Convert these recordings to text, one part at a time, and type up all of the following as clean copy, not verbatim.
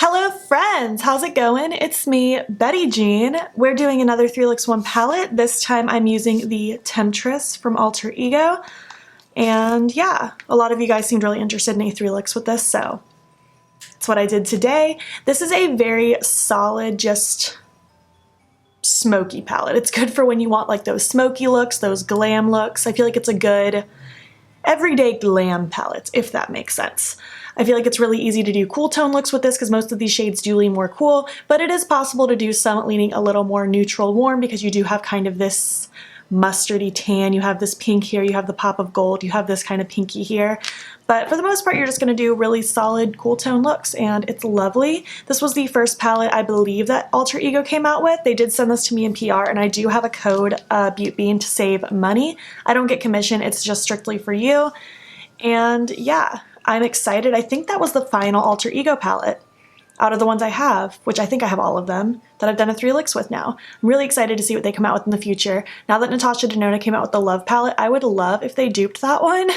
Hello friends, how's it going? It's me, Betty Jean. We're doing another 3 Looks 1 palette. This time I'm using the Temptress from Alter Ego. And yeah, a lot of you guys seemed really interested in a 3 looks with this, so that's what I did today. This is a very solid, just smoky palette. It's good for when you want like those smoky looks, those glam looks. I feel like it's a good everyday glam palette, if that makes sense. I feel like it's really easy to do cool tone looks with this because most of these shades do lean more cool, but it is possible to do some leaning a little more neutral warm because you do have kind of this mustardy tan, you have this pink here, you have the pop of gold, you have this kind of pinky here. But for the most part, you're just going to do really solid cool tone looks, and it's lovely. This was the first palette I believe that Alter Ego came out with. They did send this to me in PR, and I do have a code, beautbean, to save money. I don't get commission, it's just strictly for you. And yeah, I'm excited. I think that was the final Alter Ego palette out of the ones I have, which I think I have all of them, that I've done a 3 looks with now. I'm really excited to see what they come out with in the future. Now that Natasha Denona came out with the Love palette, I would love if they duped that one.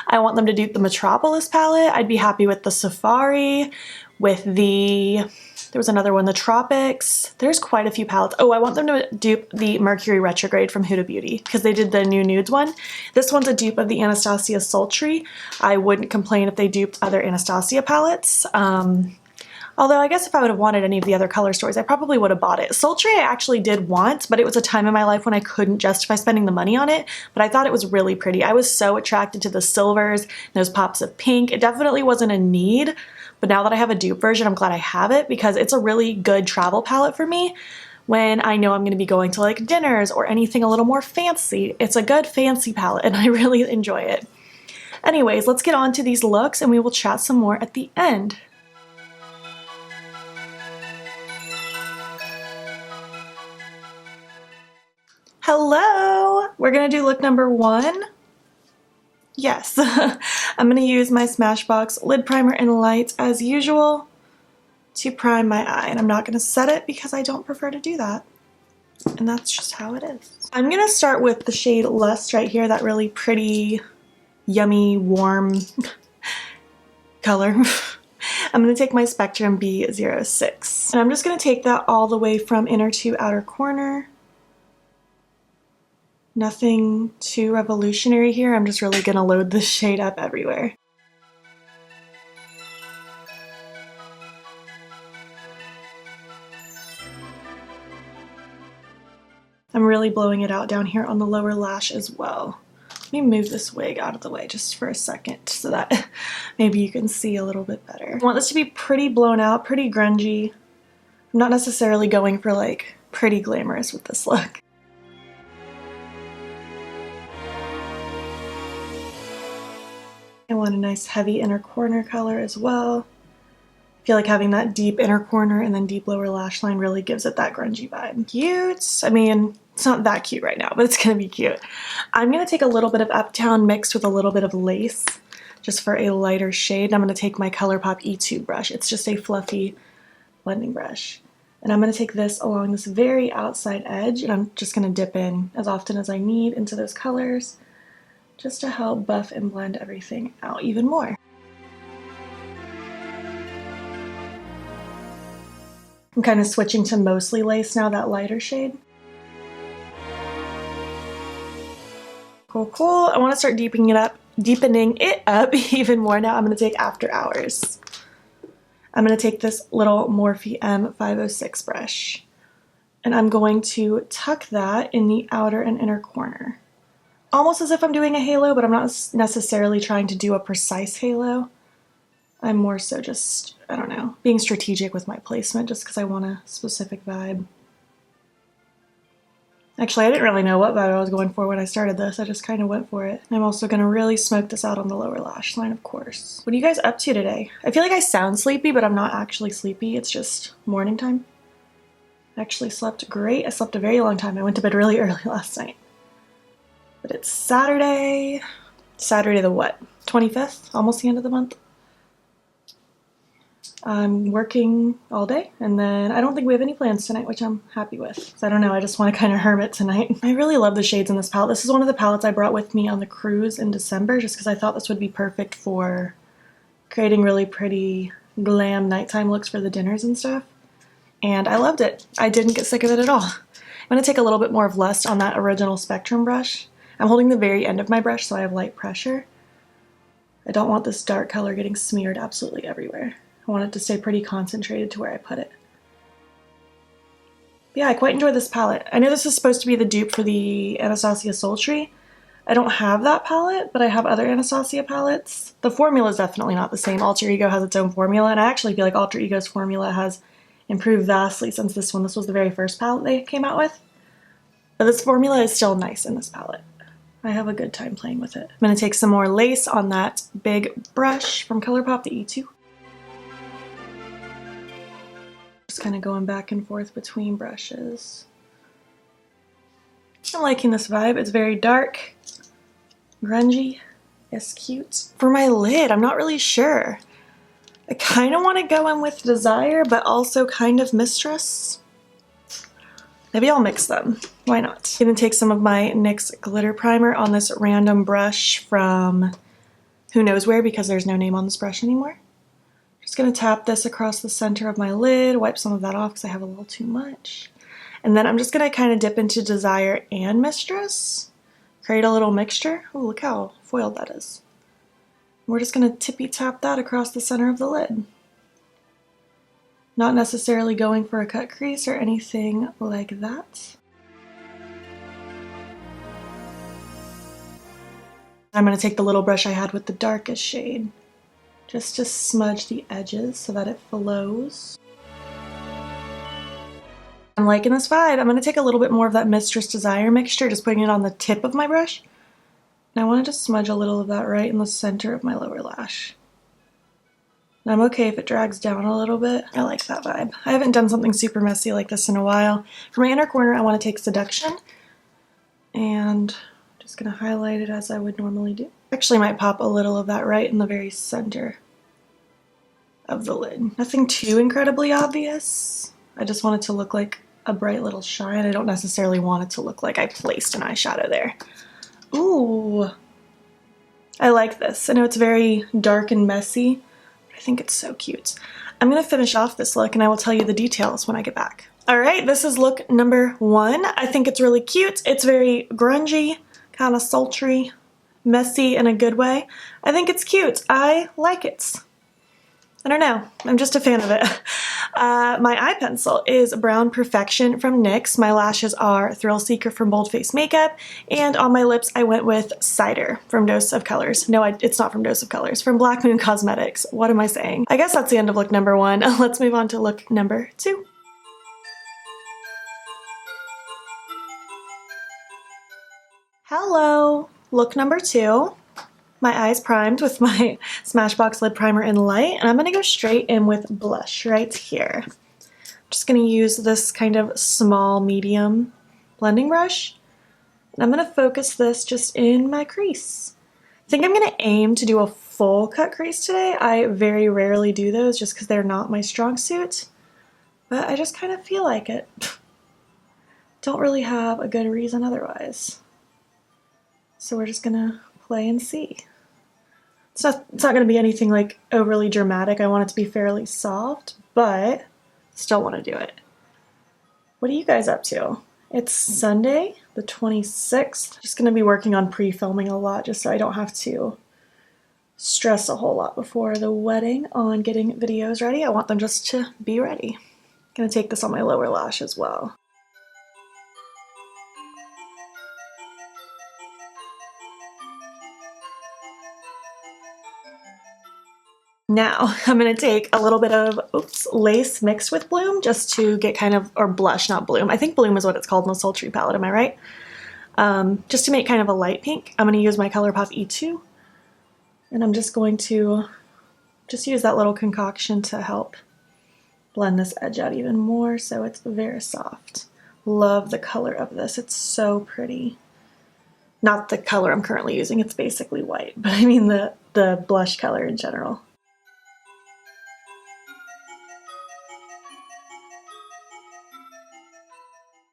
I want them to dupe the Metropolis palette. I'd be happy with the Safari, with the, there was another one, the Tropics. There's quite a few palettes. Oh, I want them to dupe the Mercury Retrograde from Huda Beauty because they did the new nudes one. This one's a dupe of the Anastasia Sultry. I wouldn't complain if they duped other Anastasia palettes. Although I guess if I would have wanted any of the other color stories, I probably would have bought it. Sultry I actually did want, but it was a time in my life when I couldn't justify spending the money on it, but I thought it was really pretty. I was so attracted to the silvers, those pops of pink. It definitely wasn't a need, but now that I have a dupe version, I'm glad I have it because it's a really good travel palette for me when I know I'm going to be going to like dinners or anything a little more fancy. It's a good fancy palette and I really enjoy it. Anyways, let's get on to these looks and we will chat some more at the end. Hello! We're gonna do look number 1. Yes, I'm gonna use my Smashbox lid primer in light as usual to prime my eye, and I'm not gonna set it because I don't prefer to do that, and that's just how it is. I'm gonna start with the shade Lust right here, that really pretty, yummy, warm color. I'm gonna take my Spectrum B06, and I'm just gonna take that all the way from inner to outer corner. Nothing too revolutionary here. I'm just really gonna load this shade up everywhere. I'm really blowing it out down here on the lower lash as well. Let me move this wig out of the way just for a second so that maybe you can see a little bit better. I want this to be pretty blown out, pretty grungy. I'm not necessarily going for like pretty glamorous with this look. I want a nice heavy inner corner color as well. I feel like having that deep inner corner and then deep lower lash line really gives it that grungy vibe. Cute. I mean, it's not that cute right now, but it's gonna be cute. I'm gonna take a little bit of Uptown mixed with a little bit of lace just for a lighter shade. And I'm gonna take my Colourpop E2 brush. It's just a fluffy blending brush. And I'm gonna take this along this very outside edge and I'm just gonna dip in as often as I need into those colors, just to help buff and blend everything out even more. I'm kind of switching to mostly lace now, that lighter shade. Cool, cool. I want to start deepening it up even more now. I'm going to take After Hours. I'm going to take this little Morphe M506 brush, and I'm going to tuck that in the outer and inner corner. Almost as if I'm doing a halo, but I'm not necessarily trying to do a precise halo. I'm more so just, I don't know, being strategic with my placement just because I want a specific vibe. Actually, I didn't really know what vibe I was going for when I started this. I just kind of went for it. I'm also going to really smoke this out on the lower lash line, of course. What are you guys up to today? I feel like I sound sleepy, but I'm not actually sleepy. It's just morning time. I actually slept great. I slept a very long time. I went to bed really early last night. But it's Saturday the what? 25th? Almost the end of the month. I'm working all day, and then I don't think we have any plans tonight, which I'm happy with. So I don't know, I just want to kind of hermit tonight. I really love the shades in this palette. This is one of the palettes I brought with me on the cruise in December, just because I thought this would be perfect for creating really pretty glam nighttime looks for the dinners and stuff. And I loved it. I didn't get sick of it at all. I'm going to take a little bit more of Lust on that original Spectrum brush. I'm holding the very end of my brush so I have light pressure. I don't want this dark color getting smeared absolutely everywhere. I want it to stay pretty concentrated to where I put it. Yeah, I quite enjoy this palette. I know this is supposed to be the dupe for the Anastasia Sultry. I don't have that palette, but I have other Anastasia palettes. The formula is definitely not the same. Alter Ego has its own formula, and I actually feel like Alter Ego's formula has improved vastly since this one. This was the very first palette they came out with. But this formula is still nice in this palette. I have a good time playing with it. I'm going to take some more lace on that big brush from Colourpop, the E2. Just kind of going back and forth between brushes. I'm liking this vibe. It's very dark, grungy. It's cute. For my lid, I'm not really sure. I kind of want to go in with Desire, but also kind of Mistress. Maybe I'll mix them. Why not? I'm gonna take some of my NYX glitter primer on this random brush from who knows where because there's no name on this brush anymore. Just gonna tap this across the center of my lid, wipe some of that off because I have a little too much. And then I'm just gonna kind of dip into Desire and Mistress, create a little mixture. Oh, look how foiled that is. We're just gonna tippy tap that across the center of the lid. Not necessarily going for a cut crease or anything like that. I'm going to take the little brush I had with the darkest shade, just to smudge the edges so that it flows. I'm liking this vibe. I'm going to take a little bit more of that Mistress Desire mixture, just putting it on the tip of my brush. And I want to just smudge a little of that right in the center of my lower lash. I'm okay if it drags down a little bit. I like that vibe. I haven't done something super messy like this in a while. For my inner corner, I want to take Seduction. And I'm just going to highlight it as I would normally do. Actually might pop a little of that right in the very center of the lid. Nothing too incredibly obvious. I just want it to look like a bright little shine. I don't necessarily want it to look like I placed an eyeshadow there. Ooh. I like this. I know it's very dark and messy. I think it's so cute. I'm going to finish off this look and I will tell you the details when I get back. Alright, this is look number 1. I think it's really cute. It's very grungy, kind of sultry, messy in a good way. I think it's cute. I like it. I don't know. I'm just a fan of it. My eye pencil is Brown Perfection from NYX. My lashes are Thrill Seeker from Bold Face Makeup. And on my lips, I went with Cider from Dose of Colors. No, it's not from Dose of Colors. From Black Moon Cosmetics. What am I saying? I guess that's the end of look number 1. Let's move on to look number 2. Hello! Look number 2. My eyes primed with my Smashbox Lid Primer in Light, and I'm going to go straight in with blush right here. I'm just going to use this kind of small, medium blending brush, and I'm going to focus this just in my crease. I think I'm going to aim to do a full cut crease today. I very rarely do those just because they're not my strong suit, but I just kind of feel like it. Don't really have a good reason otherwise. So we're just going to play and see. It's not going to be anything like overly dramatic. I want it to be fairly soft, but still want to do it. What are you guys up to? It's Sunday, the 26th. Just going to be working on pre-filming a lot just so I don't have to stress a whole lot before the wedding on getting videos ready. I want them just to be ready. Going to take this on my lower lash as well. Now, I'm going to take a little bit of lace mixed with Bloom just to get kind of, or blush, not Bloom. I think Bloom is what it's called in the Sultry palette, am I right? Just to make kind of a light pink. I'm going to use my Colourpop E2. And I'm just going to just use that little concoction to help blend this edge out even more so it's very soft. Love the color of this. It's so pretty. Not the color I'm currently using, it's basically white, but I mean the blush color in general.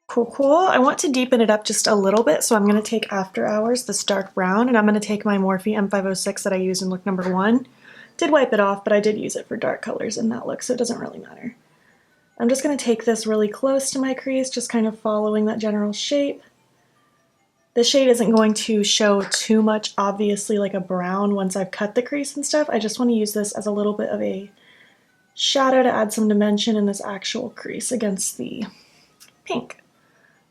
Cool, cool. I want to deepen it up just a little bit, so I'm going to take After Hours, this dark brown, and I'm going to take my Morphe M506 that I used in look number 1 Did wipe it off, but I did use it for dark colors in that look, so it doesn't really matter. I'm just going to take this really close to my crease, just kind of following that general shape. The shade isn't going to show too much, obviously, like a brown once I've cut the crease and stuff. I just want to use this as a little bit of a shadow to add some dimension in this actual crease against the pink.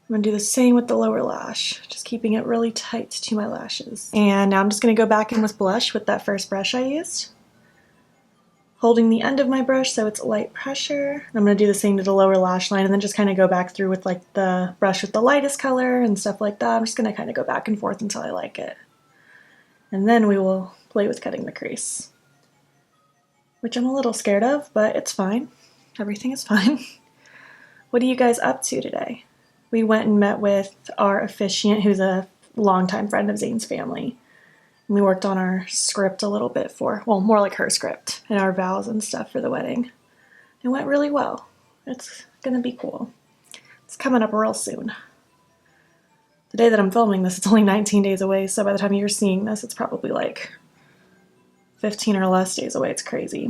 I'm going to do the same with the lower lash, just keeping it really tight to my lashes. And now I'm just going to go back in with blush with that first brush I used, holding the end of my brush so it's light pressure. I'm going to do the same to the lower lash line and then just kind of go back through with like the brush with the lightest color and stuff like that. I'm just going to kind of go back and forth until I like it. And then we will play with cutting the crease, which I'm a little scared of, but it's fine. Everything is fine. What are you guys up to today? We went and met with our officiant, who's a longtime friend of Zane's family. And we worked on our script a little bit for, well, more like her script, and our vows and stuff for the wedding. It went really well. It's gonna be cool. It's coming up real soon. The day that I'm filming this, it's only 19 days away, so by the time you're seeing this, it's probably like 15 or less days away. It's crazy.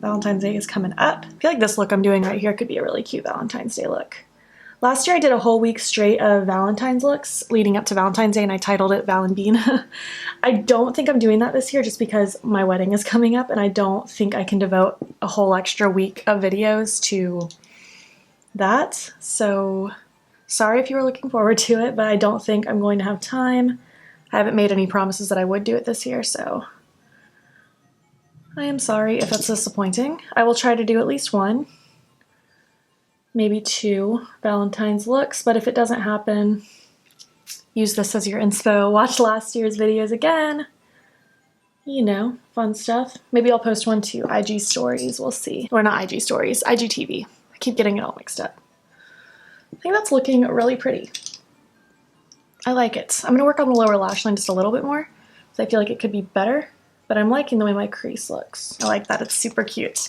Valentine's Day is coming up. I feel like this look I'm doing right here could be a really cute Valentine's Day look. Last year I did a whole week straight of Valentine's looks leading up to Valentine's Day and I titled it Val and Bean. I don't think I'm doing that this year just because my wedding is coming up and I don't think I can devote a whole extra week of videos to that. So sorry if you were looking forward to it, but I don't think I'm going to have time. I haven't made any promises that I would do it this year, so I am sorry if that's disappointing. I will try to do at least one, maybe 2 Valentine's looks, but if it doesn't happen, use this as your inspo. Watch last year's videos again. You know, fun stuff. Maybe I'll post one to IG stories, we'll see. Or not IG stories, IGTV. I keep getting it all mixed up. I think that's looking really pretty. I like it. I'm gonna work on the lower lash line just a little bit more, because I feel like it could be better, but I'm liking the way my crease looks. I like that, it's super cute.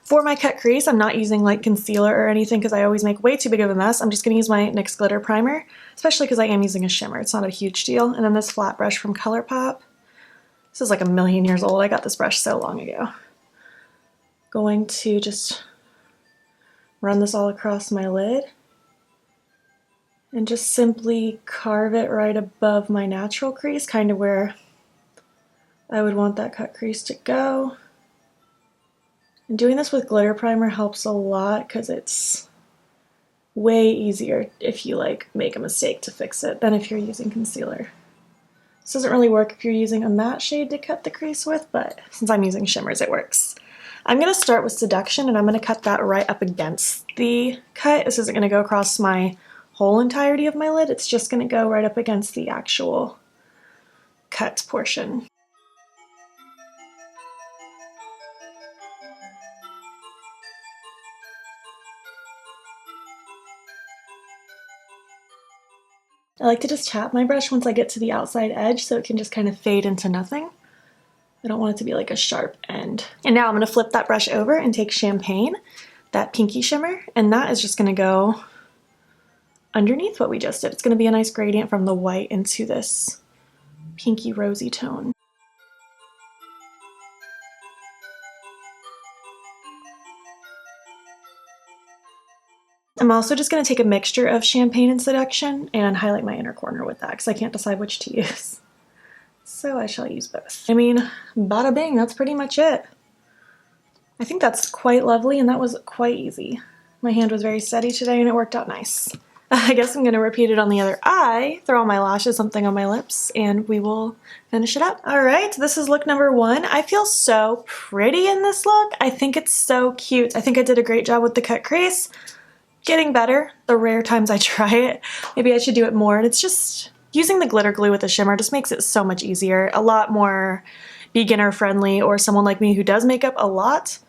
For my cut crease, I'm not using like concealer or anything because I always make way too big of a mess. I'm just going to use my NYX Glitter Primer, especially because I am using a shimmer. It's not a huge deal. And then this flat brush from Colourpop. This is like a million years old. I got this brush so long ago. Going to just run this all across my lid and just simply carve it right above my natural crease, kind of where I would want that cut crease to go. And doing this with glitter primer helps a lot because it's way easier if you like make a mistake to fix it than if you're using concealer. This doesn't really work if you're using a matte shade to cut the crease with, but since I'm using shimmers, it works. I'm going to start with Seduction and I'm going to cut that right up against the cut. This isn't going to go across my whole entirety of my lid. It's just going to go right up against the actual cut portion. I like to just tap my brush once I get to the outside edge so it can just kind of fade into nothing. I don't want it to be like a sharp end. And now I'm going to flip that brush over and take Champagne, that pinky shimmer, and that is just going to go underneath what we just did. It's going to be a nice gradient from the white into this pinky rosy tone. I'm also just going to take a mixture of Champagne and Seduction and highlight my inner corner with that because I can't decide which to use. So I shall use both. I mean, bada bing, that's pretty much it. I think that's quite lovely and that was quite easy. My hand was very steady today and it worked out nice. I guess I'm going to repeat it on the other eye, throw on my lashes, something on my lips, and we will finish it up. Alright, this is look number 1. I feel so pretty in this look. I think it's so cute. I think I did a great job with the cut crease. Getting better the rare times I try it. Maybe I should do it more. And it's just using the glitter glue with the shimmer just makes it so much easier. A lot more beginner friendly, or someone like me who does makeup a lot,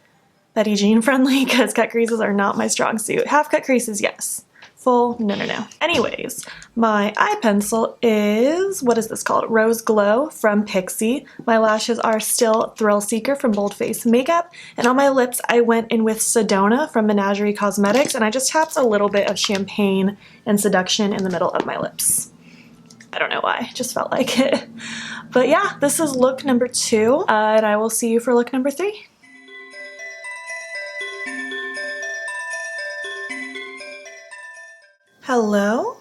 Betty Jean friendly, because cut creases are not my strong suit. Half cut creases, yes. Full, no, no, no. Anyways, my eye pencil is, what is this called? Rose Glow from Pixie. My lashes are still Thrill Seeker from Bold Face Makeup. And on my lips, I went in with Sedona from Menagerie Cosmetics, and I just tapped a little bit of Champagne and Seduction in the middle of my lips. I don't know why, just felt like it. But yeah, this is look number 2, and I will see you for look number 3. Hello?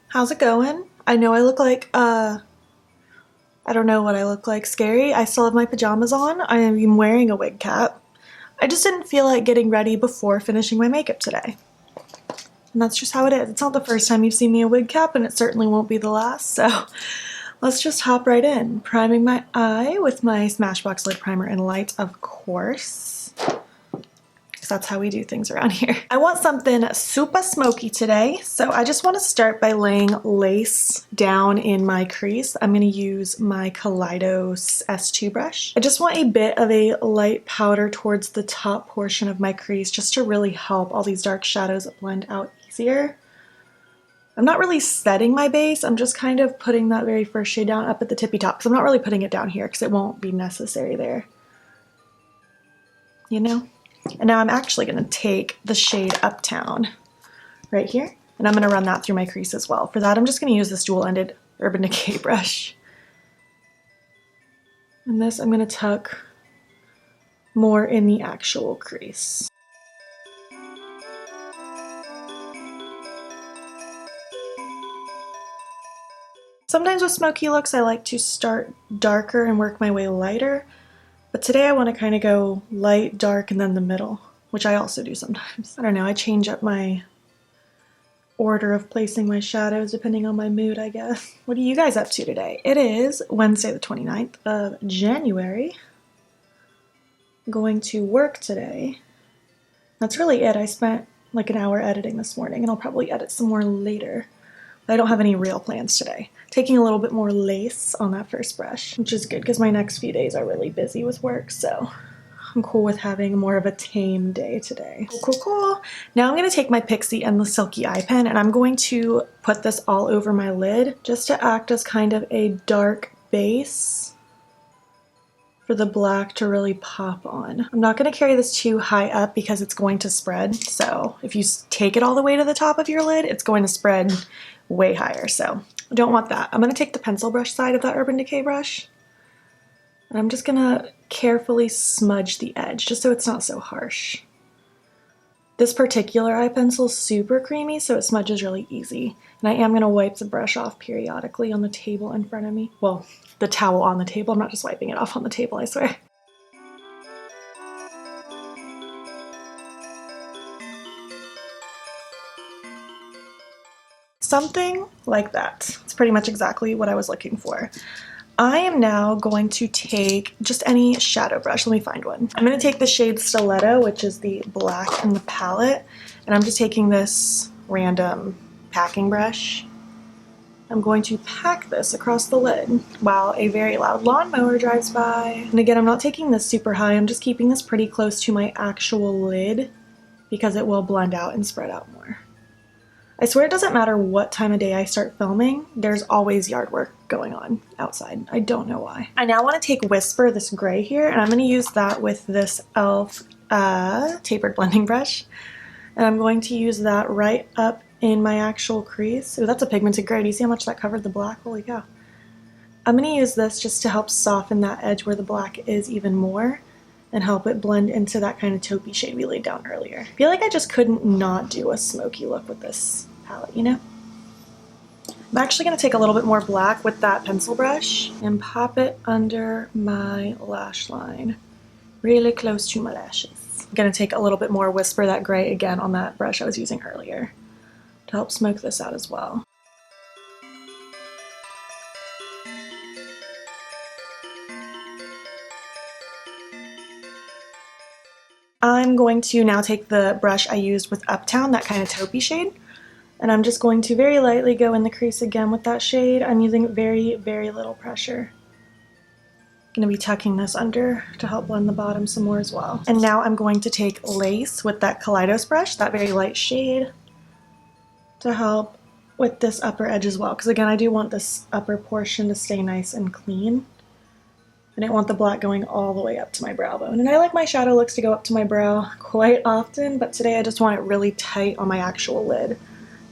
How's it going? I know I look like, I don't know what I look like, scary. I still have my pajamas on. I am wearing a wig cap. I just didn't feel like getting ready before finishing my makeup today. And that's just how it is. It's not the first time you've seen me in a wig cap, and it certainly won't be the last, so let's just hop right in. Priming my eye with my Smashbox Lid Primer in Light, of course. Because that's how we do things around here. I want something super smoky today, so I just want to start by laying lace down in my crease. I'm going to use my Kaleidos S2 brush. I just want a bit of a light powder towards the top portion of my crease just to really help all these dark shadows blend out easier. I'm not really setting my base, I'm just kind of putting that very first shade down up at the tippy top, because I'm not really putting it down here because it won't be necessary there. You know? And now I'm actually going to take the shade Uptown right here, and I'm going to run that through my crease as well. For that, I'm just going to use this dual-ended Urban Decay brush. And this I'm going to tuck more in the actual crease. Sometimes with smoky looks, I like to start darker and work my way lighter. But today I want to kind of go light, dark, and then the middle, which I also do sometimes. I don't know, I change up my order of placing my shadows depending on my mood, I guess. What are you guys up to today? It is Wednesday the 29th of January. I'm going to work today. That's really it. I spent like an hour editing this morning, and I'll probably edit some more later. I don't have any real plans today. Taking a little bit more lace on that first brush, which is good because my next few days are really busy with work, so I'm cool with having more of a tame day today. Cool, cool, cool. Now I'm going to take my Pixie Endless Silky Eye Pen, and I'm going to put this all over my lid just to act as kind of a dark base for the black to really pop on. I'm not going to carry this too high up because it's going to spread, so if you take it all the way to the top of your lid, it's going to spread way higher, so I don't want that. I'm going to take the pencil brush side of that Urban Decay brush, and I'm just going to carefully smudge the edge just so it's not so harsh. This particular eye pencil is super creamy, so it smudges really easy, and I am going to wipe the brush off periodically on the table in front of me. Well, the towel on the table. I'm not just wiping it off on the table, I swear. Something like that. It's pretty much exactly what I was looking for. I am now going to take just any shadow brush. Let me find one. I'm going to take the shade Stiletto, which is the black in the palette, and I'm just taking this random packing brush. I'm going to pack this across the lid while a very loud lawnmower drives by. And again, I'm not taking this super high. I'm just keeping this pretty close to my actual lid because it will blend out and spread out more. I swear it doesn't matter what time of day I start filming, there's always yard work going on outside. I don't know why. I now want to take Whisper, this gray here, and I'm going to use that with this e.l.f. Tapered blending brush. And I'm going to use that right up in my actual crease. Oh, that's a pigmented gray. Do you see how much that covered the black? Holy cow. I'm going to use this just to help soften that edge where the black is even more and help it blend into that kind of taupey shade we laid down earlier. I feel like I just couldn't not do a smoky look with this palette, you know? I'm actually going to take a little bit more black with that pencil brush and pop it under my lash line, really close to my lashes. I'm going to take a little bit more Whisper, that gray, again on that brush I was using earlier to help smoke this out as well. I'm going to now take the brush I used with Uptown, that kind of taupey shade, and I'm just going to very lightly go in the crease again with that shade. I'm using very, very little pressure. I'm going to be tucking this under to help blend the bottom some more as well. And now I'm going to take Lace with that Kaleidos brush, that very light shade, to help with this upper edge as well, because again, I do want this upper portion to stay nice and clean. I didn't want the black going all the way up to my brow bone. And I like my shadow looks to go up to my brow quite often, but today I just want it really tight on my actual lid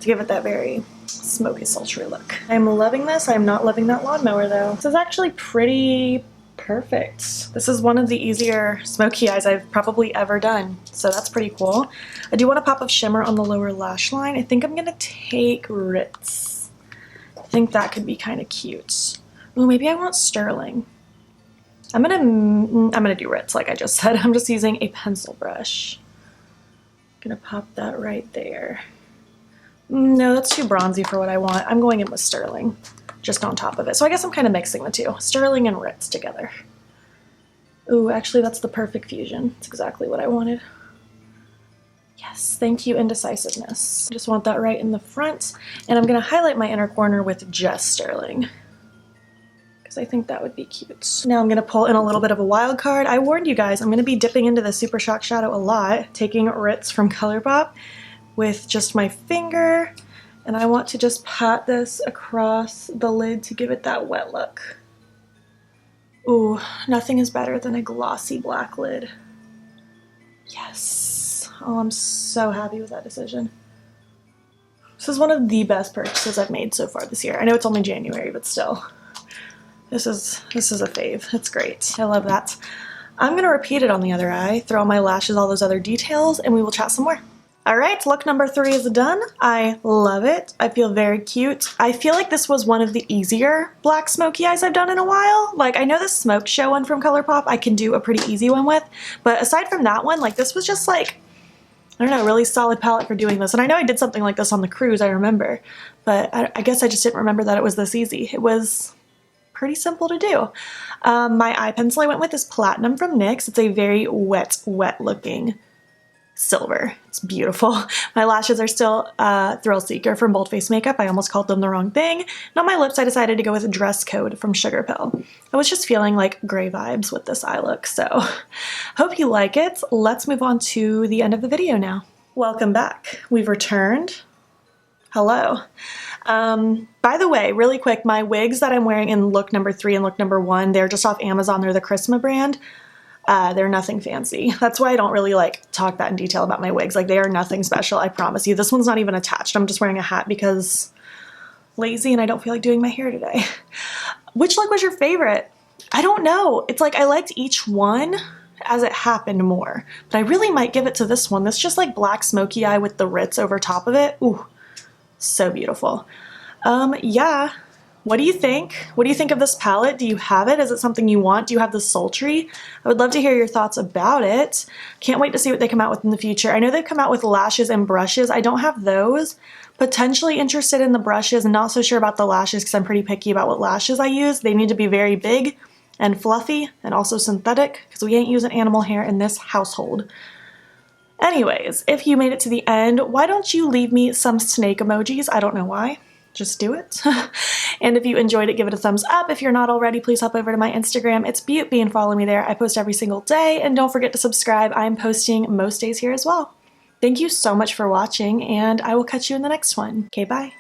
to give it that very smoky, sultry look. I'm loving this. I'm not loving that lawnmower though. This is actually pretty perfect. This is one of the easier smoky eyes I've probably ever done, so that's pretty cool. I do want a pop of shimmer on the lower lash line. I think I'm gonna take Ritz. I think that could be kind of cute. Ooh, maybe I want sterling. I'm gonna do Ritz like I just said. I'm just using a pencil brush. Gonna pop that right there. No, that's too bronzy for what I want. I'm going in with sterling, just on top of it. So I guess I'm kind of mixing the two, sterling and Ritz together. Ooh, actually that's the perfect fusion. It's exactly what I wanted. Yes, thank you, indecisiveness. Just want that right in the front, and I'm gonna highlight my inner corner with just sterling, because I think that would be cute. Now I'm gonna pull in a little bit of a wild card. I warned you guys, I'm gonna be dipping into the Super Shock Shadow a lot, taking Ritz from Colourpop with just my finger, and I want to just pat this across the lid to give it that wet look. Ooh, nothing is better than a glossy black lid. Yes. Oh, I'm so happy with that decision. This is one of the best purchases I've made so far this year. I know it's only January, but still. This is a fave. It's great. I love that. I'm gonna repeat it on the other eye, throw on my lashes, all those other details, and we will chat some more. All right, look number 3 is done. I love it. I feel very cute. I feel like this was one of the easier black smoky eyes I've done in a while. Like, I know the Smoke Show one from Colourpop I can do a pretty easy one with, but aside from that one, like, this was just like, I don't know, really solid palette for doing this. And I know I did something like this on the cruise, I remember, but I guess I just didn't remember that it was this easy. It was pretty simple to do. My eye pencil I went with is Platinum from NYX. It's a very wet looking silver. It's beautiful. My lashes are still Thrill Seeker from Bold Face Makeup. I almost called them the wrong thing. And on my lips I decided to go with Dress Code from Sugar Pill. I was just feeling like gray vibes with this eye look, so hope you like it. Let's move on to the end of the video now. Welcome back. We've returned. Hello. By the way, really quick, my wigs that I'm wearing in look number 3 and look number 1, they're just off Amazon. They're the Chrisma brand. They're nothing fancy. That's why I don't really like talk that in detail about my wigs. Like, they are nothing special, I promise you. This one's not even attached. I'm just wearing a hat because lazy and I don't feel like doing my hair today. Which look was your favorite? I don't know. It's like I liked each one as it happened more, but I really might give it to this one. This just like black smoky eye with the Ritz over top of it. Ooh, so beautiful. Yeah. What do you think? What do you think of this palette? Do you have it? Is it something you want? Do you have the sultry? I would love to hear your thoughts about it. Can't wait to see what they come out with in the future. I know they've come out with lashes and brushes. I don't have those. Potentially interested in the brushes and not so sure about the lashes because I'm pretty picky about what lashes I use. They need to be very big and fluffy and also synthetic because we ain't using animal hair in this household. Anyways, if you made it to the end, why don't you leave me some snake emojis? I don't know why. Just do it. And if you enjoyed it, give it a thumbs up. If you're not already, please hop over to my Instagram. It's beautbean. Follow me there. I post every single day. And don't forget to subscribe. I'm posting most days here as well. Thank you so much for watching, and I will catch you in the next one. Okay, bye.